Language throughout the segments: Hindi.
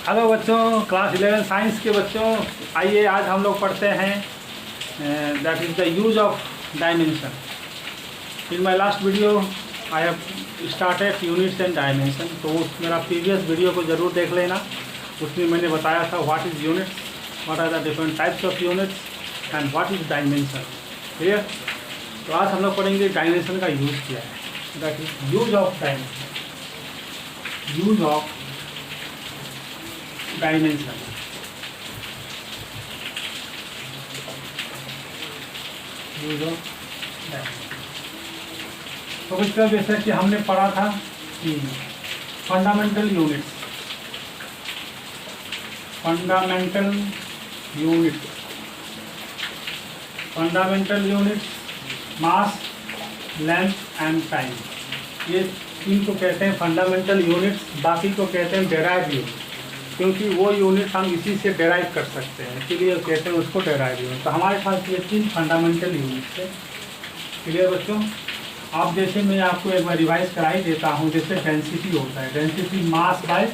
हेलो बच्चों, क्लास 11 साइंस के बच्चों, आइए आज हम लोग पढ़ते हैं that is the use of dimension. In my last video I have started units and dimension. तो उस मेरा प्रीवियस वीडियो को ज़रूर देख लेना। उसमें मैंने बताया था what is units, what are the different types of units and what is dimension. Clear? तो आज हम लोग पढ़ेंगे डायमेंशन का यूज़ क्या है। That is use of dimension, use of dimension. Use of dimension तो इसका जैसे कि हमने पढ़ा था कि fundamental units, fundamental units, fundamental units mass, length and time, ये तीन को कहते हैं फंडामेंटल यूनिट्स। बाकी को कहते हैं डेराइव यूनिट, क्योंकि वो यूनिट हम इसी से डेराइव कर सकते हैं, इसीलिए कहते हैं उसको डेराइव यूनिट। तो हमारे पास ये तीन फंडामेंटल यूनिट्स है। क्लियर बच्चों? आप जैसे मैं आपको एक बार रिवाइज करा ही देता हूँ। जैसे डेंसिटी होता है, डेंसिटी मास बाय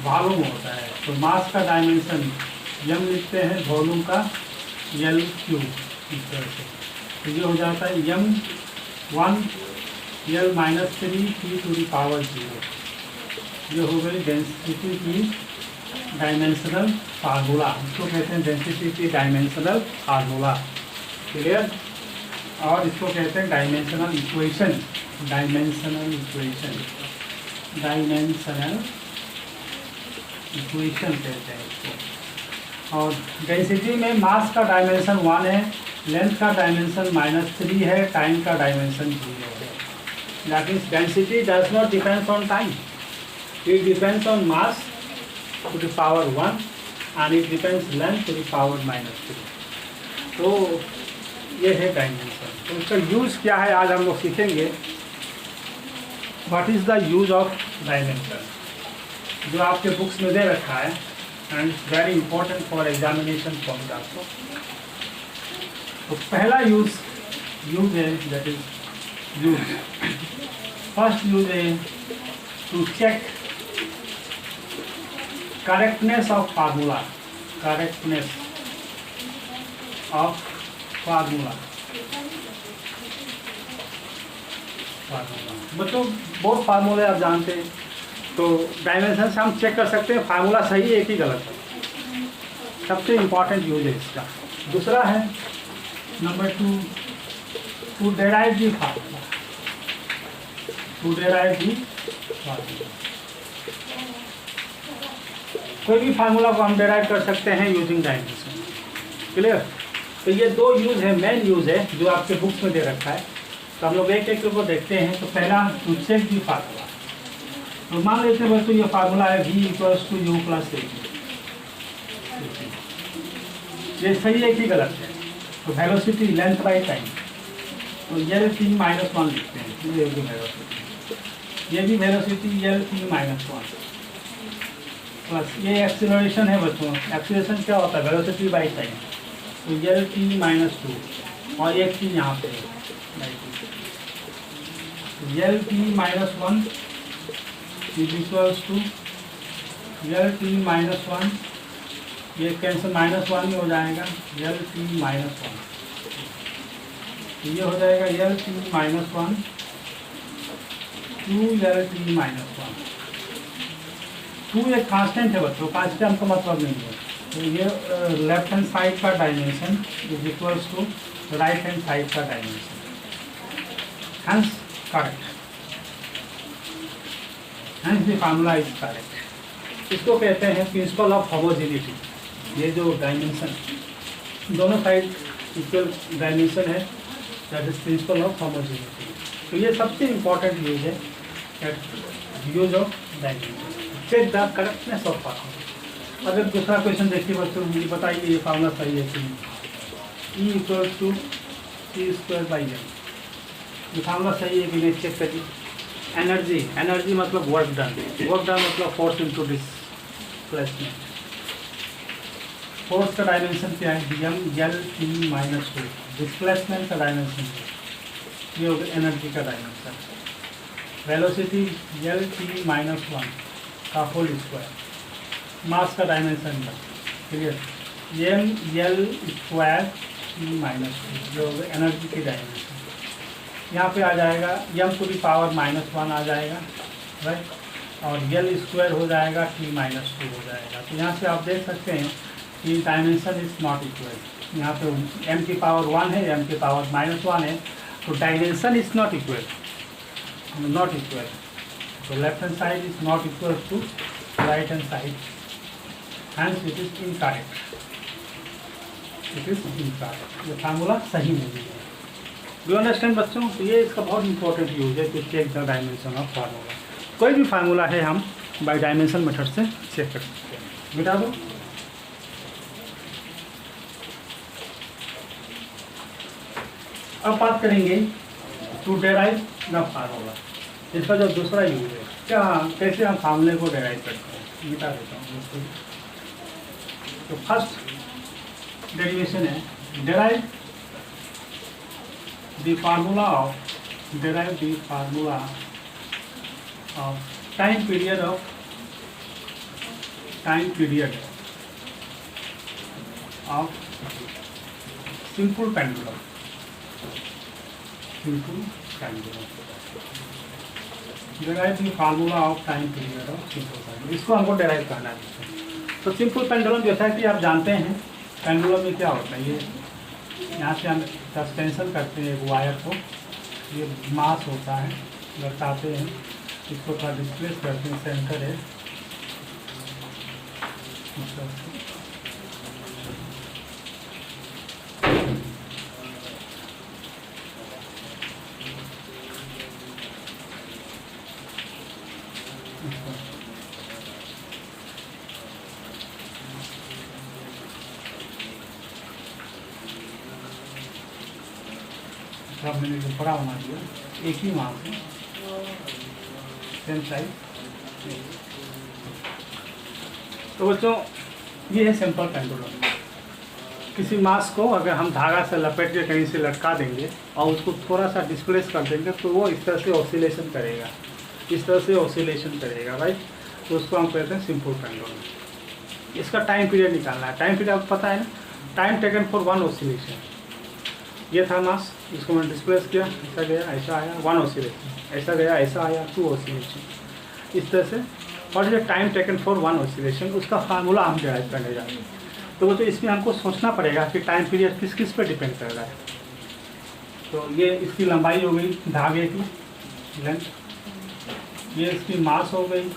वॉल्यूम होता है। तो मास का डायमेंशन m लिखते हैं, वॉल्यूम का L3 इस तरह से। तो ये हो जाता है m1 L-3 T⁻0। ये हो गई डेंसिटी की डायमेंशनल फार्मूला, इसको कहते हैं डेंसिटी की डायमेंशनल फार्मूला। क्लियर? और इसको कहते हैं dimensional equation, dimensional equation, dimensional equation कहते हैं इसको। और डेंसिटी में मास का डायमेंशन 1 है, लेंथ का डायमेंशन -3 है, टाइम का डायमेंशन 0 है। That means density does not depends on time, it depends on mass to the power 1 and it depends length to the power -3। तो ये है डायमेंशन। तो इसका यूज़ क्या है आज हम लोग सीखेंगे। What is the use of dimension, जो आपके बुक्स में दे रखा है and very important for examination point आपको। तो पहला यूज है that is use, first use है to check correctness of formula, correctness of formula। बच्चों बहुत फार्मूले आप जानते हैं, तो डायमेंशन से हम चेक कर सकते हैं फार्मूला सही है कि गलत है। सबसे इम्पॉर्टेंट यूज है इसका। दूसरा है number 2, to derive the formula, to derive the formula. कोई भी फार्मूला को हम डेराइव कर सकते हैं यूजिंग डायमेंशन। क्लियर? तो ये दो यूज़ है, मेन यूज़ है जो आपके बुक्स में दे रखा है। तो हम लोग एक एक को देखते हैं। तो पहला टू चेक दी फार्मूला। तो मान लेते हैं बच्चों ये फार्मूला है V = U + A। ये सही है कि गलत है? तो वेलोसिटी लेंथ बाई टाइम, तो L3-1 लिखते हैं। ये भी वेलोसिटी, ये भी वेलोसिटी L3-1 प्लस ये एक्सीलरेशन है बच्चों। एक्सीलरेशन क्या होता है? वेलोसिटी बाई टाइम, तो L3-2 और एक चीज़ यहाँ पे L3-1 = L3-1, ये कैंसिल -1 में हो जाएगा L3-1। ये हो जाएगा L3-1 2L3-1। 2 एक कांस्टेंट है बच्चों, कांस्टेंट का मतलब नहीं है। तो ये लेफ्ट हैंड साइड का डायमेंशन = राइट हैंड साइड का dimension, hence correct, hence the formula is correct. इसको कहते हैं प्रिंसिपल ऑफ होमोजेनिटी। ये जो डायमेंशन दोनों साइड इक्वल डायमेंशन है, that is principle of homogeneity. तो ये सबसे इम्पोर्टेंट यूज है, use of dimension. Check the correctness of formula. अगर दूसरा क्वेश्चन देखिए बच्चों, मुझे बताइए ये फार्मूला सही है कि नहीं। E = c²/m, ये फार्मूला सही है कि नहीं चेक करिए। एनर्जी, एनर्जी मतलब वर्क डन, वर्क डन मतलब फोर्स इनटू डिस्प्लेसमेंट। फोर्स का डायमेंशन क्या है? L3-2। डिस्प्लेसमेंट का डायमेंशन ये हो गया एनर्जी का डायमेंशन। वेलोसिटी L t - 1 का होल स्क्वायर मास का डायमेंशन का, clear, M L square T minus two जो एनर्जी की डायमेंशन, यहाँ पे आ जाएगा एम टू द पावर -1 आ जाएगा, राइट, और एल स्क्वायर हो जाएगा टी माइनस टू हो जाएगा। तो यहाँ से आप देख सकते हैं कि डायमेंशन इज नॉट इक्वल, यहाँ पे एम की पावर 1 है, एम की पावर -1 है, तो डायमेंशन इज नॉट इक्वल, तो left hand side is not equal to right hand side, hence it is incorrect, ये फार्मूला सही नहीं है। डू अंडरस्टैंड बच्चों? तो ये इसका बहुत इंपॉर्टेंट यूज है to check the dimension of formula. कोई भी फार्मूला है हम बाय डायमेंशन मेथड से चेक कर सकते हैं। मिटा दो। अब बात करेंगे टू डेराइव द फार्मूला, इसका जो दूसरा यूज है, क्या कैसे हम फार्मूले को डेराइव करते हैं, मिटा देता हूँ। तो फर्स्ट डेरिवेशन है derive the formula of time period of simple pendulum, derive the formula of time period of simple pendulum, इसको हमको डेराइव करना है। तो सिंपल पेंडुलम जैसा कि आप जानते हैं, पेंडुलम में क्या होता है, ये यहाँ से हम सस्पेंशन करते हैं एक वायर को, ये मास होता है, लटकाते हैं, इसको थोड़ा डिस्प्लेस करते हैं, सेंटर है, मैंने जो बड़ा बना दिया, एक ही मास है, सेम साइज। तो बच्चों ये है सिंपल पेंडुलम। किसी मास को अगर हम धागा से लपेट के कहीं से लटका देंगे और उसको थोड़ा सा डिस्प्लेस कर देंगे तो वो इस तरह से ऑसिलेशन करेगा, राइट। तो उसको हम कहते हैं सिंपल पेंडुलम। इसका टाइम पीरियड निकालना है। टाइम पीरियड आपको पता है ना, time taken for one oscillation. ये था मास, इसको मैंने डिस्प्लेस किया, ऐसा गया, ऐसा आया, 1 ऑसिलेशन, ऐसा गया, ऐसा आया, 2 ऑसिलेशन, इस तरह से। और ये टाइम टेकन फॉर 1 ऑसिलेशन, उसका फार्मूला हम डेराइव करने जा रहे हैं। तो वो तो इसमें हमको सोचना पड़ेगा कि टाइम पीरियड किस किस पे डिपेंड कर रहा है। तो ये इसकी लंबाई हो गई, धागे की लेंथ, ये इसकी मास हो गई,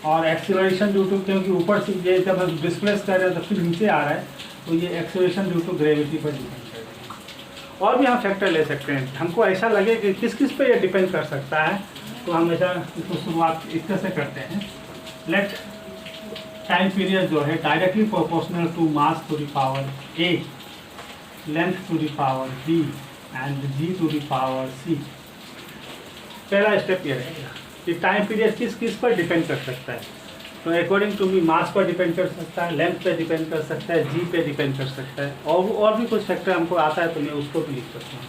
और एक्सीलरेशन ड्यू टू, क्योंकि ऊपर से ये जब हम डिस्प्लेस कर रहे हैं तो फिर नीचे आ रहा है, तो ये एक्सीलरेशन ड्यू टू ग्रेविटी पर डिपेंड करेगा। और भी हम फैक्टर ले सकते हैं, हमको ऐसा लगे कि किस किस पे ये डिपेंड कर सकता है, तो हम ऐसा इसको शुरुआत इस तरह से करते हैं। लेट टाइम पीरियड जो है directly proportional to mass to the power a, length to the power b and g to the power c। पहला स्टेप ये रहेगा कि टाइम पीरियड किस किस पर डिपेंड कर सकता है। तो अकॉर्डिंग टू मी मास पर डिपेंड कर सकता है, लेंथ पे डिपेंड कर सकता है, जी पे डिपेंड कर सकता है, और भी कुछ फैक्टर हमको आता है तो मैं उसको भी लिख सकता हूँ।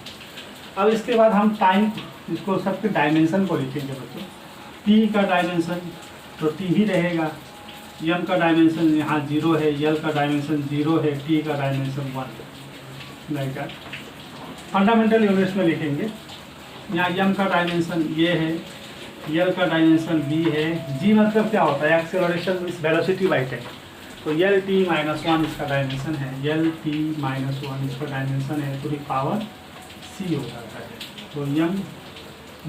अब इसके बाद हम टाइम, इसको सबके डायमेंशन को लिखेंगे बच्चों। टी का डायमेंशन तो टी ही रहेगा, एम का डायमेंशन यहाँ 0 है, एल का डायमेंशन 0 है, टी का डायमेंशन 1 नहीं का। फंडामेंटल यूनिट्स में लिखेंगे, यहाँ एम का डायमेंशन ये है, एल का डायमेंशन बी है, जी मतलब क्या होता है, एक्सेलरेशन इस वेलोसिटी बाई टाइम। तो एल टी -1 इसका डायमेंशन है, एल टी -1 इसका डायमेंशन है, तो पावर सी हो जाता है। तो M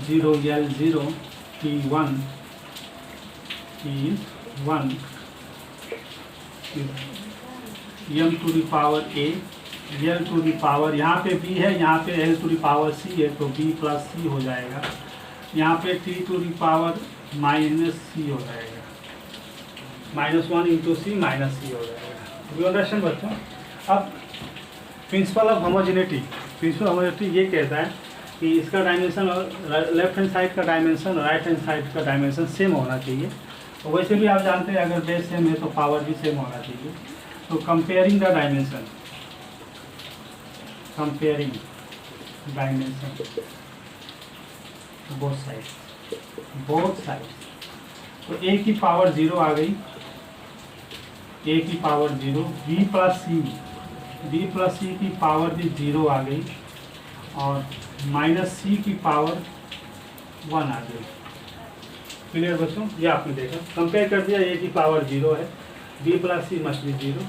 0 L 0 T 1 M to the power A, L to the power, यहाँ पे बी है, यहाँ पे L to the power C है, तो बी प्लस सी हो जाएगा। यहाँ पे T to the power -c हो जाएगा, -1 इंटू सी -c हो जाएगा। यू अंडरस्टैंड बच्चों? अब प्रिंसिपल ऑफ होमोजेनिटी ये कहता है कि इसका डायमेंशन और लेफ्ट हैंड साइड का डायमेंशन और राइट हैंड साइड का डायमेंशन सेम होना चाहिए। तो वैसे भी आप जानते हैं अगर बेस सेम है तो पावर भी सेम होना चाहिए। तो कंपेयरिंग डायमेंशन बोथ साइड, तो ए की पावर 0 आ गई, ए की पावर 0, बी प्लस सी की पावर भी 0 आ गई और माइनस सी की पावर 1 आ गई। क्लियर बच्चों? ये आपने देखा, कंपेयर कर दिया, ए की पावर 0 है, B plus C must be 0,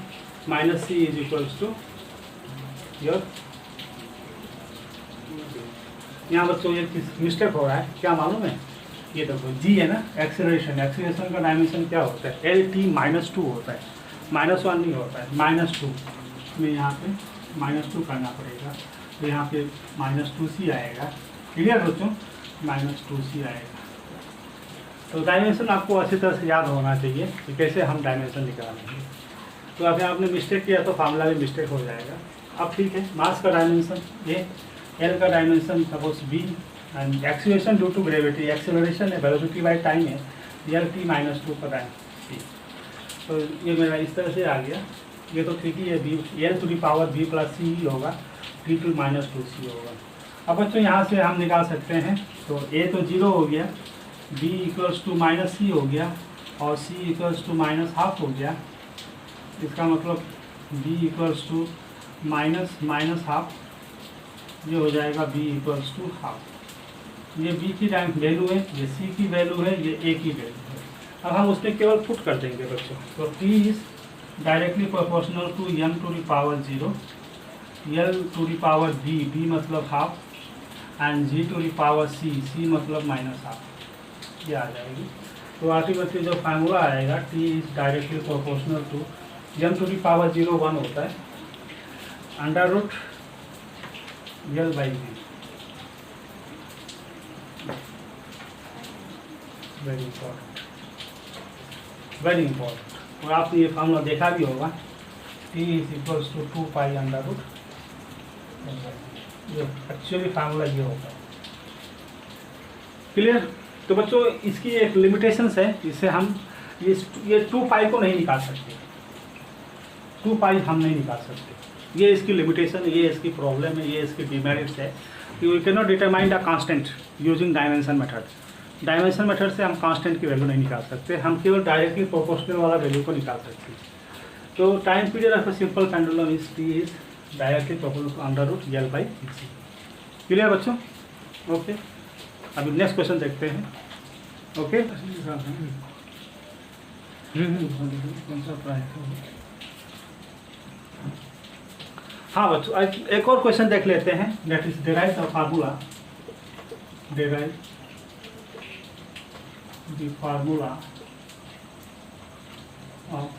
minus C is equals to your. यहाँ बच्चों ये मिस्टेक हो रहा है, क्या मालूम है? ये देखो जी है ना, एक्सेलरेशन का डायमेंशन क्या होता है? LT-2 होता है, -1 नहीं होता है, -2 में यहाँ पे -2 करना पड़ेगा, तो यहाँ पे -2c आएगा। क्लियर बच्चों? -2c आएगा। तो डायमेंशन आपको अच्छी तरह से याद होना चाहिए कि कैसे हम डायमेंशन निकालेंगे। तो अभी आपने मिस्टेक किया तो फार्मूला भी मिस्टेक हो जाएगा। अब ठीक है, मास का डायमेंशन ये, एल का dimension suppose B, and acceleration due to gravity, acceleration है, वेलोसिटी बाय टाइम है, LT-2 का टाइम। तो ये मेरा इस तरह से आ गया, ये तो ठीक ही है, B L to the power B plus C ही होगा, T2-2c होगा। अब बच्चों यहाँ से हम निकाल सकते हैं, तो ए तो 0 हो गया, b इक्वल्स टू -c हो गया और c इक्वल्स टू -12 हो गया। इसका मतलब b इक्वल्स टू -12, ये हो जाएगा b इक्वल्स टू हाफ। ये b की वैल्यू है, ये c की वैल्यू है, ये a की वैल्यू है। अब हम उसमें केवल पुट कर देंगे बच्चों, तो t is directly proportional to m to the power 0, l to the power b मतलब half, and g to the power c मतलब -12, ये आ जाएगी। तो अल्टीमेटली जो फार्मूला आएगा, t is directly proportional to m to the power 0 1 होता है, √l/v। Very important. और आपने ये फार्मूला देखा भी होगा, t इज इक्वल्स टू 2π√, ये एक्चुअली फार्मूला ये होगा। क्लियर? तो बच्चों इसकी एक लिमिटेशंस है, जिससे हम ये 2π को नहीं निकाल सकते, 2π हम नहीं निकाल सकते। ये इसकी लिमिटेशन, ये इसकी प्रॉब्लम है, ये इसकी डिमेरिट्स है कि we can not determine the constant using dimension method. Dimension method से हम कांस्टेंट की वैल्यू नहीं निकाल सकते, हम केवल डायरेक्टली प्रोपोर्शनल वाला वैल्यू को निकाल सकते हैं। तो time period of a simple pendulum is t is directly proportional to √L/c। Clear बच्चों? ओके, अभी नेक्स्ट क्वेश्चन देखते हैं। ओके, हाँ बच्चों एक और क्वेश्चन देख लेते हैं, that is derive the formula, derive the formula of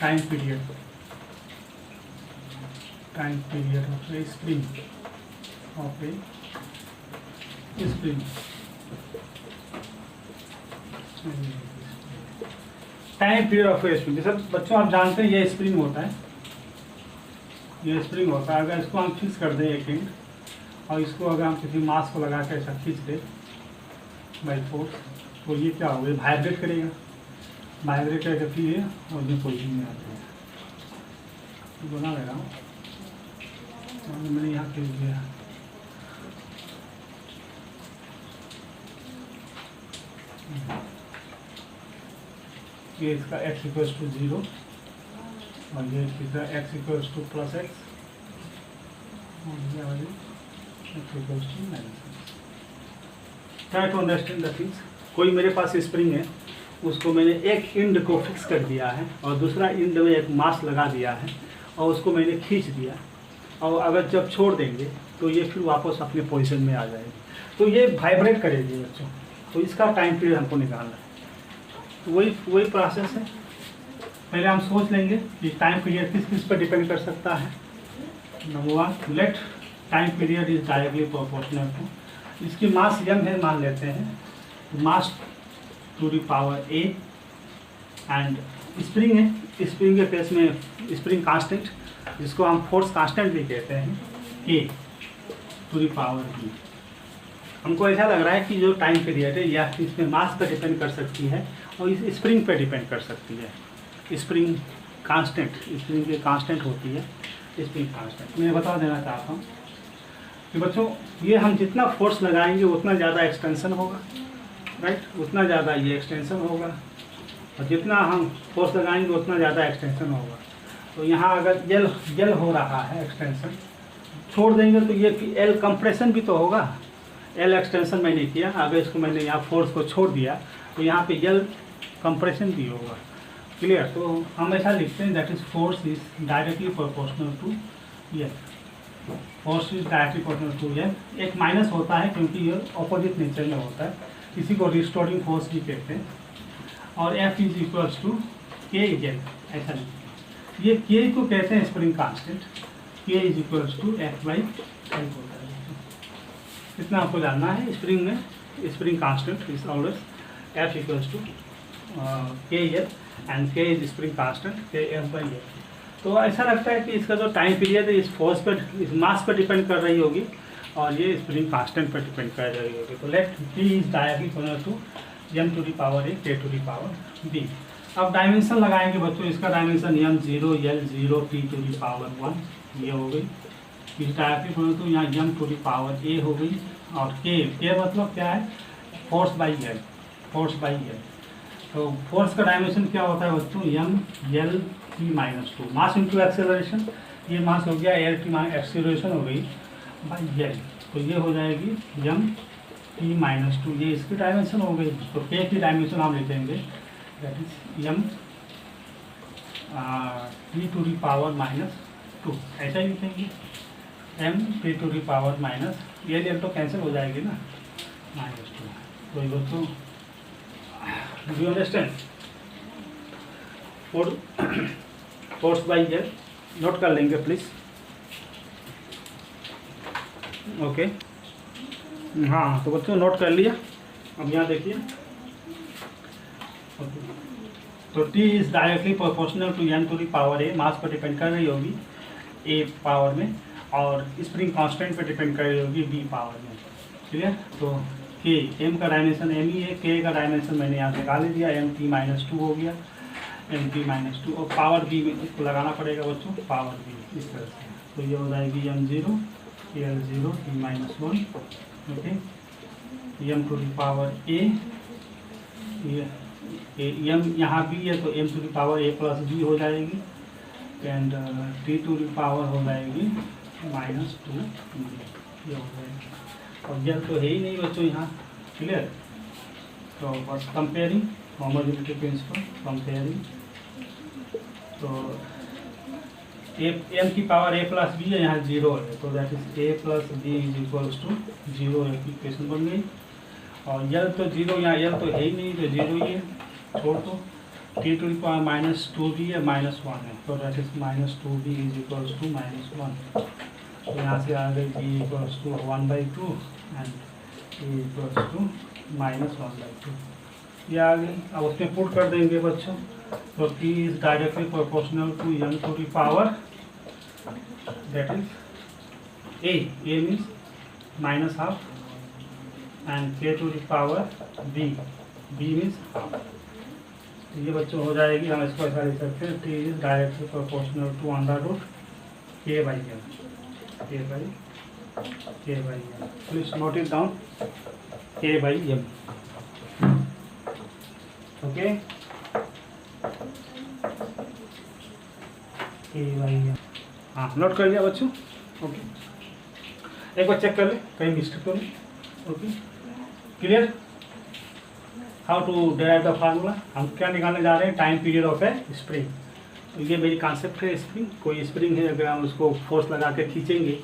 time period of a spring, time period of a spring. जैसे बच्चों आप जानते हैं ये स्प्रिंग होता है, ये स्प्रिंग होता है। अगर इसको हम फिक्स कर दें एक एंड, और इसको अगर हम किसी मास को लगा के ऐसा खींच दें बाई फोर्स, तो ये क्या होगा? ये वाइब्रेट करेगा, वाइब्रेट करती है और ये पोजिशन में आती है। तो बना ले रहा हूँ, मैंने यहाँ खींच दिया, ये इसका x इक्वल्स टू 0 और ये इसका x इक्वल्स टू +x और ये वाली x equals to -x। Try to understand the things. कोई मेरे पास स्प्रिंग है, उसको मैंने एक इंड को फिक्स कर दिया है और दूसरा इंड में एक मास लगा दिया है और उसको मैंने खींच दिया, और अगर जब छोड़ देंगे तो ये फिर वापस अपने पोजीशन में आ जाएगी, तो ये वाइब्रेट करेगी बच्चों। तो इसका टाइम पीरियड हमको निकालना है। तो वही प्रोसेस है। पहले हम सोच लेंगे कि टाइम पीरियड किस किस पर डिपेंड कर सकता है। Number 1, let time period is directly proportional to, इसकी मास m है मान लेते हैं, mass to the power a, and spring है, स्प्रिंग के केस में स्प्रिंग कांस्टेंट, जिसको हम फोर्स कांस्टेंट भी कहते हैं, k to the power b। हमको ऐसा लग रहा है कि जो टाइम पीरियड है या इसमें मास पर डिपेंड कर सकती है और इस स्प्रिंग पर डिपेंड कर सकती है। स्प्रिंग कांस्टेंट, स्प्रिंग की कांस्टेंट होती है स्प्रिंग कांस्टेंट। मैं बता देना चाहता हूँ कि बच्चों ये हम जितना फोर्स लगाएंगे उतना ज़्यादा एक्सटेंशन होगा, राइट, उतना ज़्यादा ये एक्सटेंशन होगा, और जितना हम फोर्स लगाएंगे उतना ज़्यादा एक्सटेंशन होगा। तो यहाँ अगर एल हो रहा है एक्सटेंशन, छोड़ देंगे तो ये एल कंप्रेशन भी तो होगा। एल एक्सटेंशन मैंने किया, अगर इसको मैंने यहाँ फोर्स को छोड़ दिया तो यहाँ पे एल कंप्रेशन भी होगा। क्लियर? तो हम ऐसा लिखते हैं that is force is directly proportional to L. Force is directly proportional to L. एक माइनस होता है क्योंकि ये ऑपोजिट नेचर में होता है, इसी को रिस्टोरिंग फोर्स भी कहते हैं। और F is equals to K L, ऐसा लिखते हैं। ये के को कहते हैं spring constant, K is equals to F by L होता है। इतना आपको जानना है। स्प्रिंग में spring constant is always F equals to K L and K is spring constant K F by L. तो ऐसा लगता है कि इसका जो टाइम पीरियड है इस फोर्स पर, इस मास पर डिपेंड कर रही होगी और ये स्प्रिंग कांस्टेंट पर डिपेंड कर रही होगी। तो let T is directly equal to M to the power a K to the power b. अब डायमेंशन लगाएंगे बच्चों, इसका dimension M 0 L 0 T to the power 1 ये हो गई। इस डायरेक्टली इक्वल टू यहाँ M to the power a हो गई। और के मतलब क्या है? Force by L, force by L. तो फोर्स का डायमेंशन क्या होता है बच्चों? M L T minus 2, mass into acceleration. ये मास हो गया एल टी माइनस एक्सेलरेशन हो गई बाई एल, तो ये हो जाएगी एम टी माइनस 2, ये इसकी डायमेंशन हो गई। तो के की डायमेंशन हम लिखेंगे that is M T to the power minus 2, ऐसा ही लिखेंगे M T to the power minus, ये तो कैंसिल हो जाएगी ना, माइनस 2। तो ये बच्चों do you understand? Force by L note कर लेंगे प्लीज। ओके हाँ, तो बच्चों नोट कर लिया। अब यहाँ देखिए, तो T is directly proportional to N to the power a, mass पर डिपेंड कर रही होगी ए पावर में, और स्प्रिंग कांस्टेंट पर डिपेंड कर रही होगी बी पावर में। क्लियर? तो के एम का डायमेंशन एम ही है, के का डायमेंशन मैंने यहाँ से निकाल दिया, एम टी माइनस 2 हो गया, एम टी माइनस 2। और पावर बी में इसको लगाना पड़ेगा बच्चों, पावर बी इस तरह से। तो ये हो जाएगी M 0 L 0 T minus 1, okay, M to the power A, M यहाँ बी है तो M to the power A plus B हो जाएगी, and T to the power हो जाएगी माइनस 2 ये हो जाएगी। और यह तो है ही नहीं बच्चों यहाँ। क्लियर? तो बस कंपेयरिंग होमोजेनिटी प्रिंसिपल, कंपेयरिंग। तो एम की पावर ए प्लस बी है, यहाँ 0 है, तो that is A plus B is equals to 0 equation बन गई। और यल तो 0, यहाँ यल तो है ही नहीं, तो 0 ही है, छोड़ दो। T to the power minus 2 भी है, माइनस 1 है, तो that is minus 2 B is equals to minus 1। तो यहाँ से आ गई B equals to 1/2 and A equals to minus 1/2, ये आ गई। अब उसमें पुट कर देंगे बच्चों, तो T is directly proportional to N to the power that is a means minus half, and K to the power b means half. ये बच्चों हो जाएगी, हम इसको ऐसा लिख सकते हैं, T is directly proportional to under root K by M, K by M. Please note it down, K by M. Okay, K by M, हाँ नोट कर लिया बच्चों। ओके, एक बार चेक कर ले कहीं मिस्टेक तो नहीं। Okay, clear? How to derive the formula, हम क्या निकालने जा रहे हैं? Time period of a spring. तो ये मेरी कॉन्सेप्ट है। स्प्रिंग, कोई स्प्रिंग है, अगर हम उसको फोर्स लगा के खींचेंगे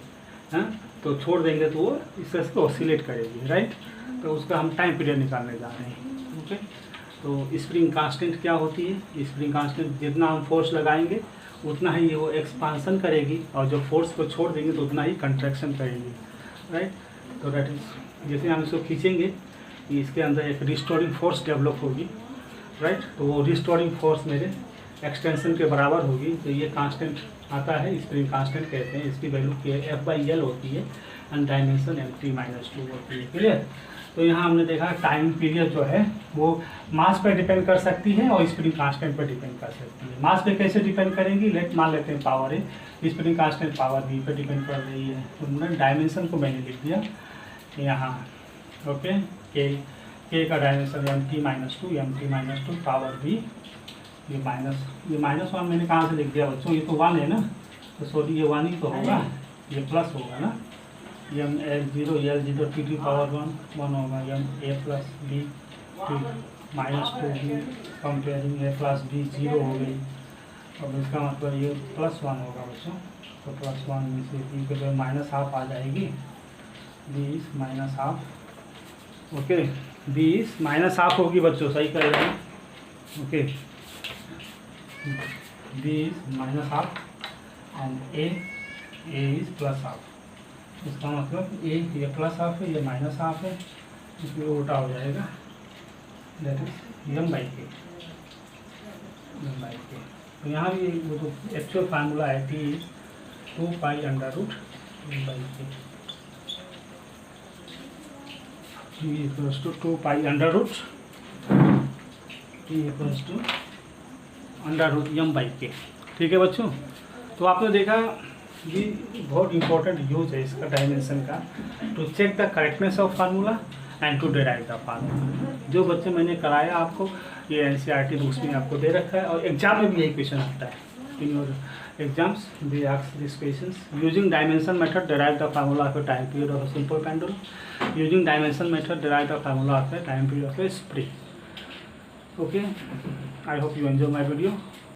हाँ, तो छोड़ देंगे तो वो इस तरह से ऑसिलेट करेगी, राइट? तो उसका हम टाइम पीरियड निकालने जा रहे हैं। ओके, तो स्प्रिंग कांस्टेंट क्या होती है? स्प्रिंग कांस्टेंट जितना हम फोर्स लगाएंगे उतना ही वो एक्सपांसन करेगी, और जो फोर्स को छोड़ देंगे तो उतना ही कंट्रैक्शन करेगी, राइट? तो दैट इज, जैसे हम इसको खींचेंगे इसके अंदर एक रिस्टोरिंग फोर्स डेवलप होगी, राइट? तो वो रिस्टोरिंग फोर्स मेरे एक्सटेंशन के बराबर होगी। तो ये कांस्टेंट आता है, स्प्रिंग कांस्टेंट कहते हैं। इसकी वैल्यू एफ बाई एल होती है, and dimension M T minus 2 होती है। क्लियर? तो यहाँ हमने देखा टाइम पीरियड जो है वो मास पर डिपेंड कर सकती है और स्प्रिंग कांस्टेंट पर डिपेंड कर सकती है। मास पे कैसे डिपेंड करेंगी? लेट मान लेते हैं पावर है, स्प्रिंग कांस्टेंट पावर बी पर डिपेंड कर रही है। तो हमने डायमेंशन को मैंने लिख दिया यहाँ। ओके, के का dimension M T minus 2 power B ये माइनस वन मैंने कहाँ से लिख दिया बच्चों, ये तो वन है ना, तो सॉरी ये वन ही तो होगा, ये प्लस होगा ना, M L zero T to power one होगा, M a plus b T minus two b comparing a plus b zero हो गई। अब इसका मतलब ये प्लस वन होगा बच्चों, तो प्लस वन में से बी के जो माइनस हाफ आ जाएगी, B is minus half, okay, B is minus half होगी बच्चों, सही कर रहे हैं, okay, B is minus half and A is plus half. इसका मतलब ये प्लस हाफ है, ये माइनस हाफ है, इसलिए उल्टा हो जाएगा, दैट इज एम बाई के। तो यहाँ भी वो तो एक्चुअल फार्मूला है, T is 2 pi under root M by K, T equals to 2 pi under root, T equals to under root M by K. ठीक है बच्चों, तो आपने देखा ये बहुत इंपॉर्टेंट यूज है इसका डायमेंशन का, to check the correctness of formula and to derive the formula. जो बच्चे मैंने कराया आपको, ये एनसीईआरटी बुक्स में आपको दे रखा है, और एग्जाम में भी यही क्वेश्चन आता है, in your exams they ask this questions, using dimension method derive the formula of A time period of a simple pendulum, using dimension method derive the formula of A time period of a spring. Okay, I hope you enjoy my video.